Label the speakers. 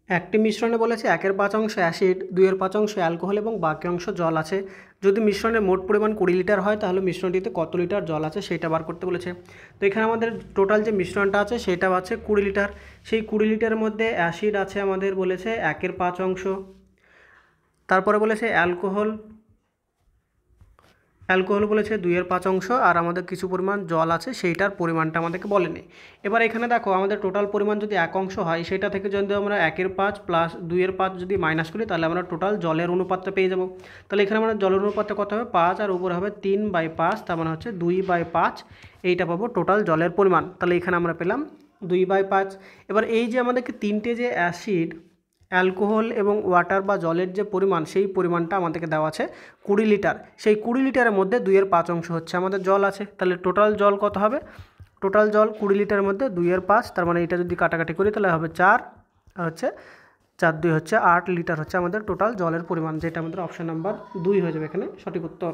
Speaker 1: একটি মিশ্রণে বলেছে 1/5 অ্যাসিড, 2/5 অ্যালকোহল এবং বাকি অংশ জল আছে। যদি মিশ্রণের মোট পরিমাণ 20 লিটার হয় তাহলে মিশ্রণটিতে কত লিটার জল আছে সেটা বার করতে বলেছে। তো এখানে আমাদের টোটাল যে মিশ্রণটা আছে সেটা আছে 20 লিটার। সেই 20 লিটারের মধ্যে অ্যাসিড আছে আমাদের বলেছে 1/5, তারপরে বলেছে অ্যালকোহল অ্যালকোহল বলেছে 2/5, আর আমাদের কিছু পরিমাণ জল আছে সেইটার পরিমাণটা আমাদেরকে বলেনি। এবার এখানে দেখো আমাদের টোটাল পরিমাণ যদি 1 হয় সেটা থেকে যদি আমরা 1/5 প্লাস 2/5 যদি মাইনাস করি তাহলে আমরা টোটাল জলের অনুপাতটা পেয়ে যাব। তাহলে এখানে আমরা জলের অনুপাতটা কত হবে 5, আর উপরে হবে 3/5, তার মানে হচ্ছে 2/5, এইটা পাবো টোটাল জলের পরিমাণ। তাহলে এখানে আমরা পেলাম 2/5। এবার এই যে আমাদেরকে তিনটে যে অ্যাসিড, অ্যালকোহল এবং ওয়াটার বা জলের যে পরিমাণ সেই পরিমাণটা আমাদেরকে দেওয়া আছে 20 লিটার। সেই 20 লিটারের মধ্যে 2/5 হচ্ছে আমাদের জল আছে। তাহলে টোটাল জল কত হবে? টোটাল জল 20 লিটারের মধ্যে 2/5, তার মানে এটা যদি কাটাকাটি করি তাহলে হবে 4, আর হচ্ছে 4 2 হচ্ছে 8 লিটার হচ্ছে আমাদের টোটাল জলের পরিমাণ, যেটা আমাদের অপশান নাম্বার 2 হয়ে যাবে এখানে সঠিক উত্তর।